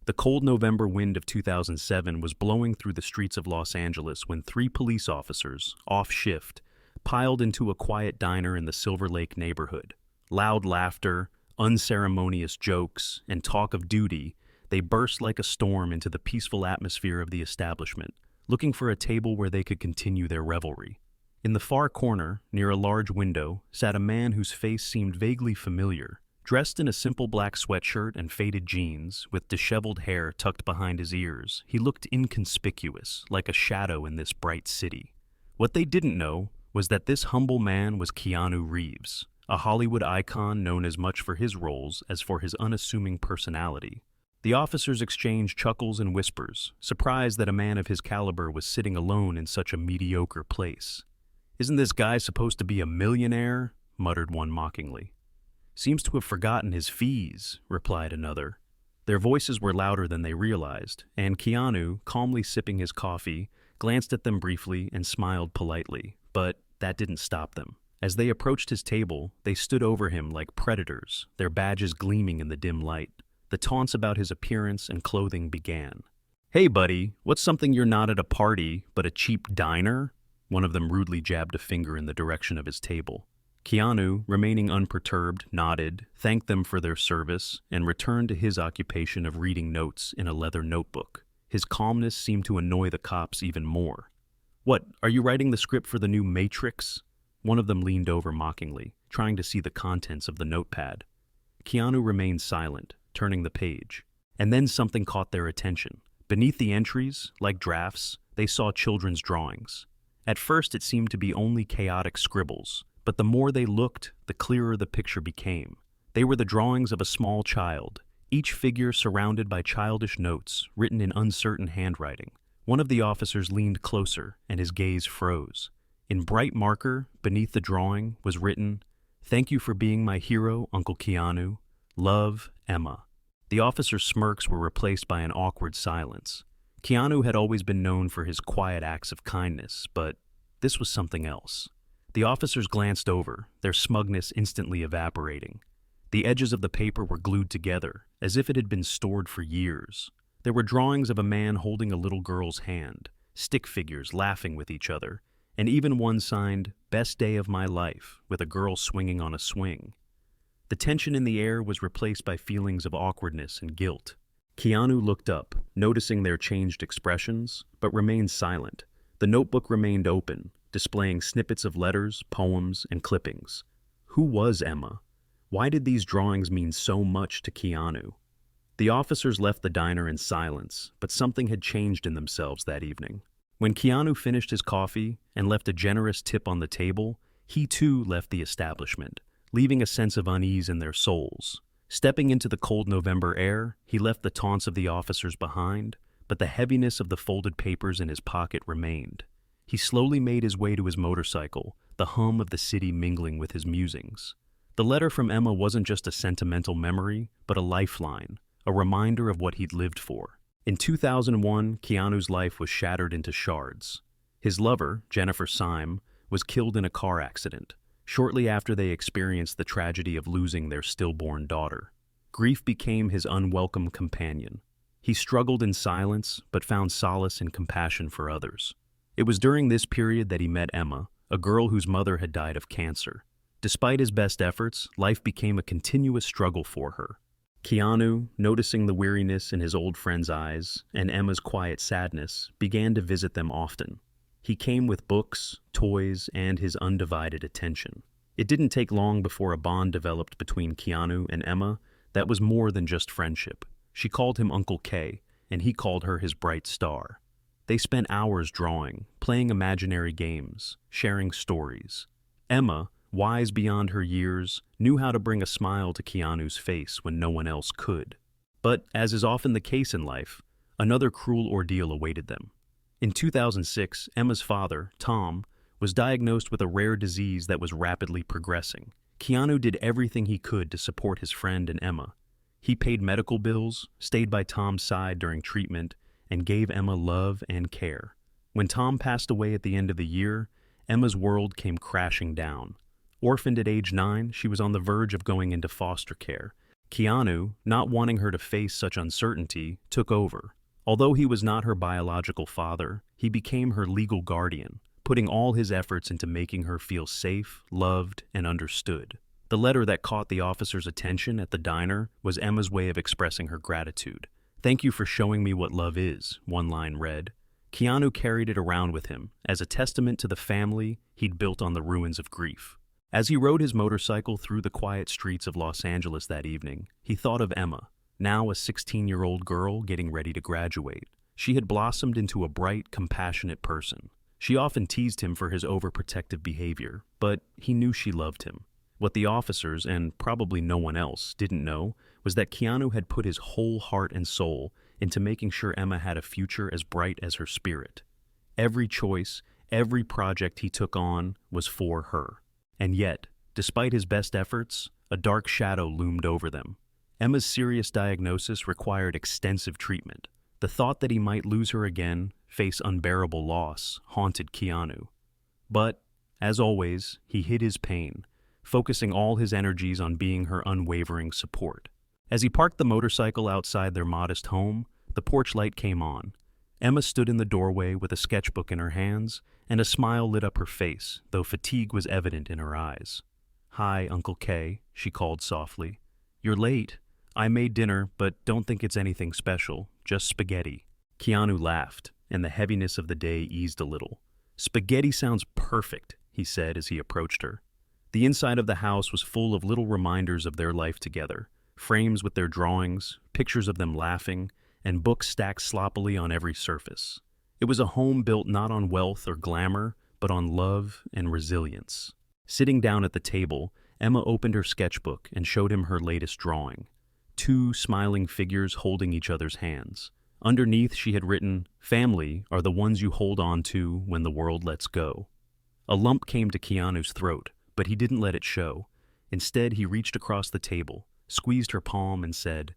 The cold November wind of 2007 was blowing through the streets of Los Angeles when three police officers, off shift, piled into a quiet diner in the Silver Lake neighborhood. Loud laughter, unceremonious jokes, and talk of duty, they burst like a storm into the peaceful atmosphere of the establishment, looking for a table where they could continue their revelry. In the far corner, near a large window, sat a man whose face seemed vaguely familiar. Dressed in a simple black sweatshirt and faded jeans, with disheveled hair tucked behind his ears, he looked inconspicuous, like a shadow in this bright city. What they didn't know was that this humble man was Keanu Reeves, a Hollywood icon known as much for his roles as for his unassuming personality. The officers exchanged chuckles and whispers, surprised that a man of his caliber was sitting alone in such a mediocre place. "Isn't this guy supposed to be a millionaire?" muttered one mockingly. "Seems to have forgotten his fees," replied another. Their voices were louder than they realized, and Keanu, calmly sipping his coffee, glanced at them briefly and smiled politely, but that didn't stop them. As they approached his table, they stood over him like predators, their badges gleaming in the dim light. The taunts about his appearance and clothing began. "Hey buddy, what's something you're not at a party, but a cheap diner?" One of them rudely jabbed a finger in the direction of his table. Keanu, remaining unperturbed, nodded, thanked them for their service, and returned to his occupation of reading notes in a leather notebook. His calmness seemed to annoy the cops even more. "What, are you writing the script for the new Matrix?" One of them leaned over mockingly, trying to see the contents of the notepad. Keanu remained silent, turning the page. And then something caught their attention. Beneath the entries, like drafts, they saw children's drawings. At first it seemed to be only chaotic scribbles, but the more they looked, the clearer the picture became. They were the drawings of a small child, each figure surrounded by childish notes written in uncertain handwriting. One of the officers leaned closer, and his gaze froze. In bright marker, beneath the drawing, was written, "Thank you for being my hero, Uncle Keanu. Love, Emma." The officer's smirks were replaced by an awkward silence. Keanu had always been known for his quiet acts of kindness, but this was something else. The officers glanced over, their smugness instantly evaporating. The edges of the paper were glued together, as if it had been stored for years. There were drawings of a man holding a little girl's hand, stick figures laughing with each other, and even one signed, "Best Day of My Life," with a girl swinging on a swing. The tension in the air was replaced by feelings of awkwardness and guilt. Keanu looked up, noticing their changed expressions, but remained silent. The notebook remained open, displaying snippets of letters, poems, and clippings. Who was Emma? Why did these drawings mean so much to Keanu? The officers left the diner in silence, but something had changed in themselves that evening. When Keanu finished his coffee and left a generous tip on the table, he too left the establishment, leaving a sense of unease in their souls. Stepping into the cold November air, he left the taunts of the officers behind, but the heaviness of the folded papers in his pocket remained. He slowly made his way to his motorcycle, the hum of the city mingling with his musings. The letter from Emma wasn't just a sentimental memory, but a lifeline, a reminder of what he'd lived for. In 2001, Keanu's life was shattered into shards. His lover, Jennifer Syme, was killed in a car accident, shortly after they experienced the tragedy of losing their stillborn daughter. Grief became his unwelcome companion. He struggled in silence, but found solace and compassion for others. It was during this period that he met Emma, a girl whose mother had died of cancer. Despite his best efforts, life became a continuous struggle for her. Keanu, noticing the weariness in his old friend's eyes and Emma's quiet sadness, began to visit them often. He came with books, toys, and his undivided attention. It didn't take long before a bond developed between Keanu and Emma that was more than just friendship. She called him Uncle K, and he called her his bright star. They spent hours drawing, playing imaginary games, sharing stories. Emma, wise beyond her years, knew how to bring a smile to Keanu's face when no one else could. But, as is often the case in life, another cruel ordeal awaited them. In 2006, Emma's father, Tom, was diagnosed with a rare disease that was rapidly progressing. Keanu did everything he could to support his friend and Emma. He paid medical bills, stayed by Tom's side during treatment, and gave Emma love and care. When Tom passed away at the end of the year, Emma's world came crashing down. Orphaned at age 9, she was on the verge of going into foster care. Keanu, not wanting her to face such uncertainty, took over. Although he was not her biological father, he became her legal guardian, putting all his efforts into making her feel safe, loved, and understood. The letter that caught the officer's attention at the diner was Emma's way of expressing her gratitude. "Thank you for showing me what love is," one line read. Keanu carried it around with him as a testament to the family he'd built on the ruins of grief. As he rode his motorcycle through the quiet streets of Los Angeles that evening, he thought of Emma, now a 16-year-old girl getting ready to graduate. She had blossomed into a bright, compassionate person. She often teased him for his overprotective behavior, but he knew she loved him. What the officers, and probably no one else, didn't know was that Keanu had put his whole heart and soul into making sure Emma had a future as bright as her spirit. Every choice, every project he took on was for her. And yet, despite his best efforts, a dark shadow loomed over them. Emma's serious diagnosis required extensive treatment. The thought that he might lose her again, face unbearable loss, haunted Keanu. But, as always, he hid his pain, focusing all his energies on being her unwavering support. As he parked the motorcycle outside their modest home, the porch light came on. Emma stood in the doorway with a sketchbook in her hands, and a smile lit up her face, though fatigue was evident in her eyes. "Hi, Uncle K," she called softly. "You're late. I made dinner, but don't think it's anything special, just spaghetti." Keanu laughed, and the heaviness of the day eased a little. "Spaghetti sounds perfect," he said as he approached her. The inside of the house was full of little reminders of their life together, frames with their drawings, pictures of them laughing, and books stacked sloppily on every surface. It was a home built not on wealth or glamour, but on love and resilience. Sitting down at the table, Emma opened her sketchbook and showed him her latest drawing. Two smiling figures holding each other's hands. Underneath, she had written, "Family are the ones you hold on to when the world lets go." A lump came to Keanu's throat, but he didn't let it show. Instead, he reached across the table, squeezed her palm, and said,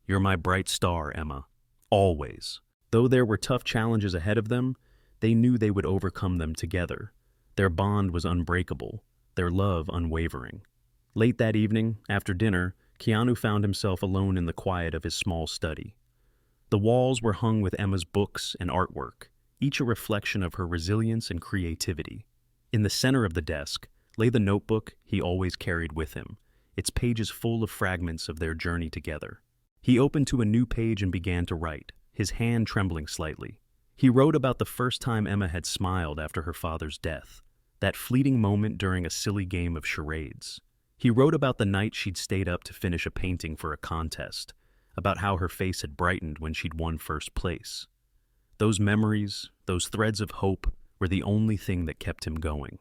"You're my bright star, Emma. Always." Though there were tough challenges ahead of them, they knew they would overcome them together. Their bond was unbreakable, their love unwavering. Late that evening, after dinner, Keanu found himself alone in the quiet of his small study. The walls were hung with Emma's books and artwork, each a reflection of her resilience and creativity. In the center of the desk lay the notebook he always carried with him, its pages full of fragments of their journey together. He opened to a new page and began to write, his hand trembling slightly. He wrote about the first time Emma had smiled after her father's death, that fleeting moment during a silly game of charades. He wrote about the night she'd stayed up to finish a painting for a contest, about how her face had brightened when she'd won first place. Those memories, those threads of hope, were the only thing that kept him going.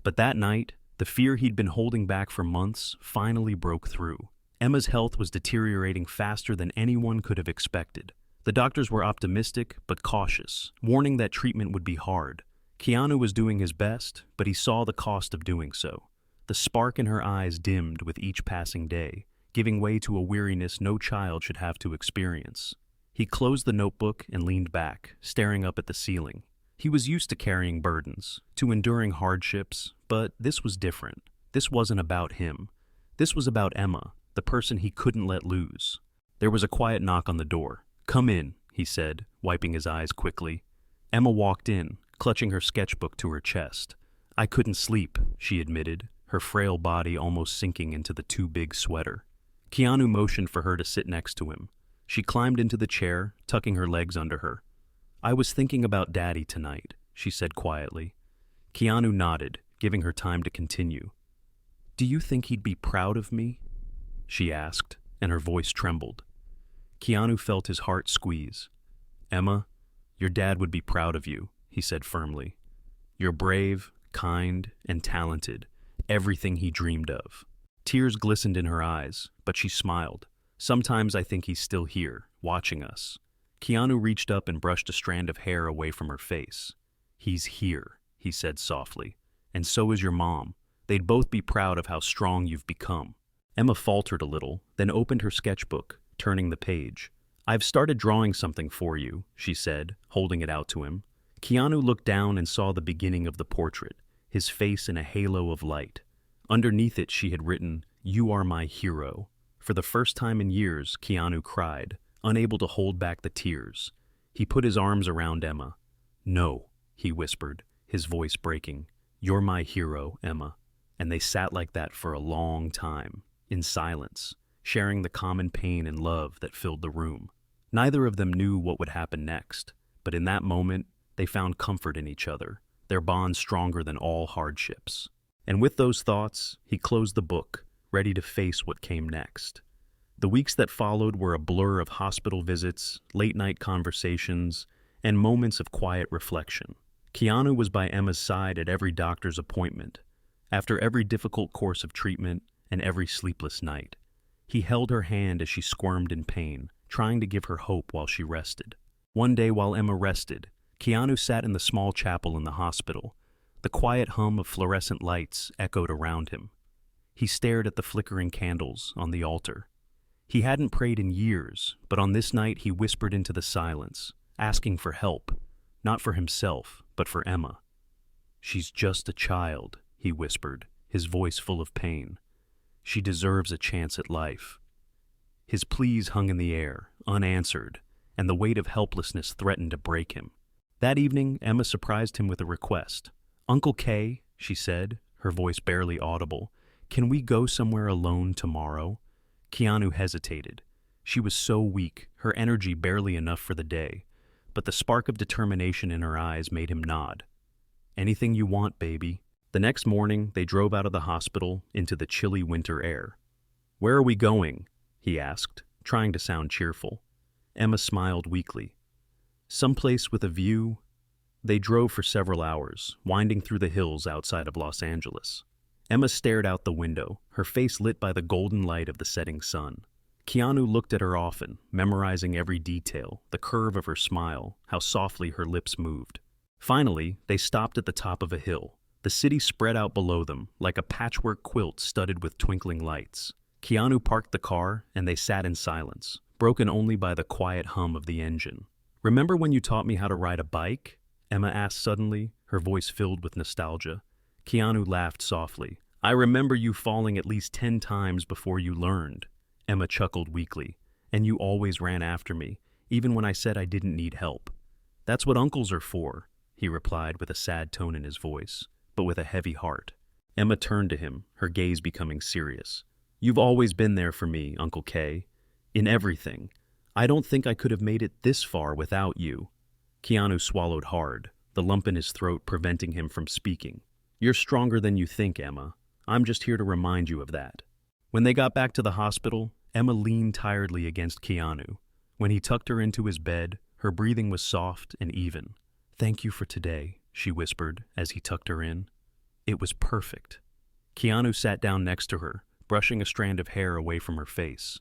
But that night, the fear he'd been holding back for months finally broke through. Emma's health was deteriorating faster than anyone could have expected. The doctors were optimistic but cautious, warning that treatment would be hard. Keanu was doing his best, but he saw the cost of doing so. The spark in her eyes dimmed with each passing day, giving way to a weariness no child should have to experience. He closed the notebook and leaned back, staring up at the ceiling. He was used to carrying burdens, to enduring hardships, but this was different. This wasn't about him. This was about Emma, the person he couldn't let lose. There was a quiet knock on the door. "Come in," he said, wiping his eyes quickly. Emma walked in, clutching her sketchbook to her chest. "I couldn't sleep," she admitted, her frail body almost sinking into the too big sweater. Keanu motioned for her to sit next to him. She climbed into the chair, tucking her legs under her. "I was thinking about Daddy tonight," she said quietly. Keanu nodded, giving her time to continue. "Do you think he'd be proud of me?" she asked, and her voice trembled. Keanu felt his heart squeeze. "Emma, your dad would be proud of you," he said firmly. "You're brave, kind, and talented, everything he dreamed of." Tears glistened in her eyes, but she smiled. "Sometimes I think he's still here, watching us." Keanu reached up and brushed a strand of hair away from her face. "He's here," he said softly, "and so is your mom. They'd both be proud of how strong you've become." Emma faltered a little, then opened her sketchbook, turning the page. "I've started drawing something for you," she said, holding it out to him. Keanu looked down and saw the beginning of the portrait, his face in a halo of light. Underneath it she had written, "You are my hero." For the first time in years, Keanu cried, unable to hold back the tears. He put his arms around Emma. "No," he whispered, his voice breaking. "You're my hero, Emma." And they sat like that for a long time, in silence, sharing the common pain and love that filled the room. Neither of them knew what would happen next, but in that moment, they found comfort in each other, their bond stronger than all hardships. And with those thoughts, he closed the book, ready to face what came next. The weeks that followed were a blur of hospital visits, late-night conversations, and moments of quiet reflection. Keanu was by Emma's side at every doctor's appointment, after every difficult course of treatment and every sleepless night. He held her hand as she squirmed in pain, trying to give her hope while she rested. One day while Emma rested, Keanu sat in the small chapel in the hospital. The quiet hum of fluorescent lights echoed around him. He stared at the flickering candles on the altar. He hadn't prayed in years, but on this night he whispered into the silence, asking for help, not for himself, but for Emma. "She's just a child," he whispered, his voice full of pain. "She deserves a chance at life." His pleas hung in the air, unanswered, and the weight of helplessness threatened to break him. That evening, Emma surprised him with a request. "Uncle Kay," she said, her voice barely audible, "can we go somewhere alone tomorrow?" Keanu hesitated. She was so weak, her energy barely enough for the day, but the spark of determination in her eyes made him nod. "Anything you want, baby." The next morning, they drove out of the hospital into the chilly winter air. "Where are we going?" he asked, trying to sound cheerful. Emma smiled weakly. "Someplace with a view." They drove for several hours, winding through the hills outside of Los Angeles. Emma stared out the window, her face lit by the golden light of the setting sun. Keanu looked at her often, memorizing every detail, the curve of her smile, how softly her lips moved. Finally, they stopped at the top of a hill. The city spread out below them, like a patchwork quilt studded with twinkling lights. Keanu parked the car, and they sat in silence, broken only by the quiet hum of the engine. "Remember when you taught me how to ride a bike?" Emma asked suddenly, her voice filled with nostalgia. Keanu laughed softly. "I remember you falling at least 10 times before you learned." Emma chuckled weakly. "And you always ran after me, even when I said I didn't need help." "That's what uncles are for," he replied with a sad tone in his voice, but with a heavy heart. Emma turned to him, her gaze becoming serious. "You've always been there for me, Uncle Kay. In everything. I don't think I could have made it this far without you." Keanu swallowed hard, the lump in his throat preventing him from speaking. "You're stronger than you think, Emma. I'm just here to remind you of that." When they got back to the hospital, Emma leaned tiredly against Keanu. When he tucked her into his bed, her breathing was soft and even. "Thank you for today," she whispered as he tucked her in. "It was perfect." Keanu sat down next to her, brushing a strand of hair away from her face.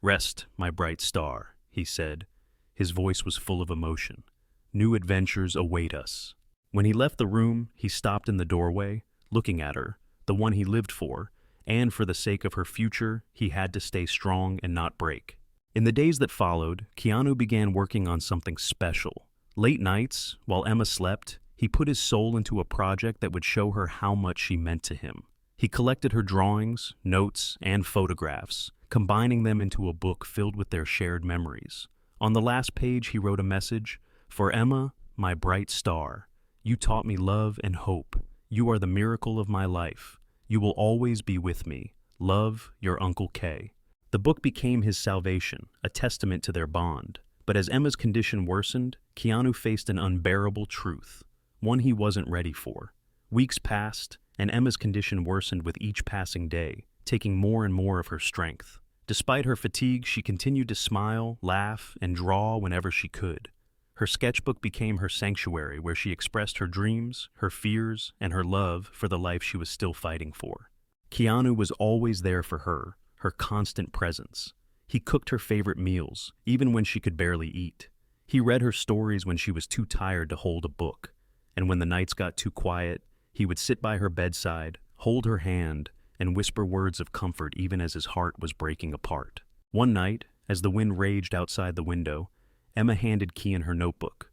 "Rest, my bright star," he said. His voice was full of emotion. "New adventures await us." When he left the room, he stopped in the doorway, looking at her, the one he lived for, and for the sake of her future, he had to stay strong and not break. In the days that followed, Keanu began working on something special. Late nights, while Emma slept, he put his soul into a project that would show her how much she meant to him. He collected her drawings, notes, and photographs, combining them into a book filled with their shared memories. On the last page, he wrote a message: "For Emma, my bright star, you taught me love and hope. You are the miracle of my life. You will always be with me. Love, your Uncle Kay." The book became his salvation, a testament to their bond. But as Emma's condition worsened, Keanu faced an unbearable truth, one he wasn't ready for. Weeks passed, and Emma's condition worsened with each passing day, taking more and more of her strength. Despite her fatigue, she continued to smile, laugh, and draw whenever she could. Her sketchbook became her sanctuary where she expressed her dreams, her fears, and her love for the life she was still fighting for. Keanu was always there for her, her constant presence. He cooked her favorite meals, even when she could barely eat. He read her stories when she was too tired to hold a book. And when the nights got too quiet, he would sit by her bedside, hold her hand, and whisper words of comfort even as his heart was breaking apart. One night, as the wind raged outside the window, Emma handed Kean her notebook.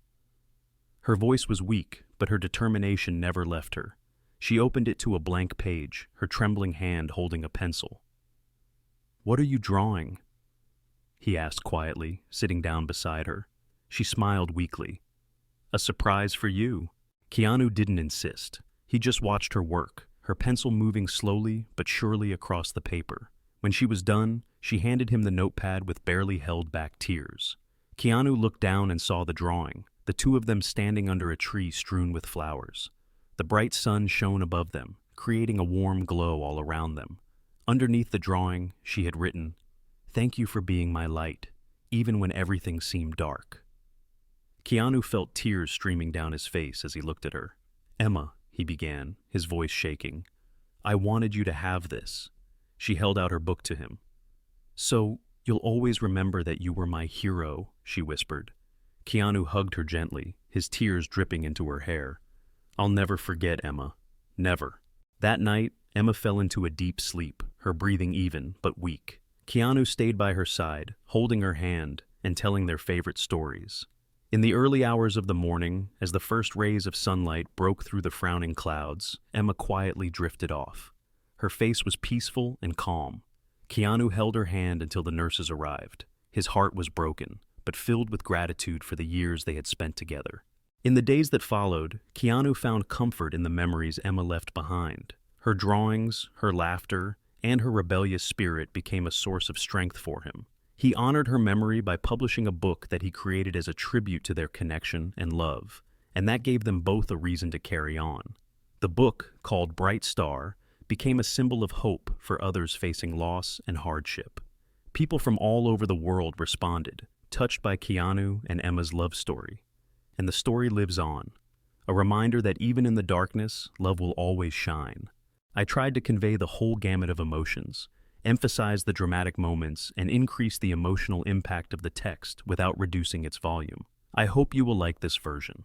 Her voice was weak, but her determination never left her. She opened it to a blank page, her trembling hand holding a pencil. "What are you drawing?" he asked quietly, sitting down beside her. She smiled weakly. "A surprise for you." Keanu didn't insist. He just watched her work, her pencil moving slowly but surely across the paper. When she was done, she handed him the notepad with barely held back tears. Keanu looked down and saw the drawing, the two of them standing under a tree strewn with flowers. The bright sun shone above them, creating a warm glow all around them. Underneath the drawing, she had written, "Thank you for being my light, even when everything seemed dark." Keanu felt tears streaming down his face as he looked at her. "Emma," he began, his voice shaking, "I wanted you to have this." She held out her book to him. "So, you'll always remember that you were my hero," she whispered. Keanu hugged her gently, his tears dripping into her hair. "I'll never forget, Emma. Never." That night, Emma fell into a deep sleep, her breathing even but weak. Keanu stayed by her side, holding her hand and telling their favorite stories. In the early hours of the morning, as the first rays of sunlight broke through the frowning clouds, Emma quietly drifted off. Her face was peaceful and calm. Keanu held her hand until the nurses arrived. His heart was broken, but filled with gratitude for the years they had spent together. In the days that followed, Keanu found comfort in the memories Emma left behind. Her drawings, her laughter, and her rebellious spirit became a source of strength for him. He honored her memory by publishing a book that he created as a tribute to their connection and love, and that gave them both a reason to carry on. The book, called Bright Star, became a symbol of hope for others facing loss and hardship. People from all over the world responded, touched by Keanu and Emma's love story. And the story lives on, a reminder that even in the darkness, love will always shine. I tried to convey the whole gamut of emotions, emphasize the dramatic moments, and increase the emotional impact of the text without reducing its volume. I hope you will like this version.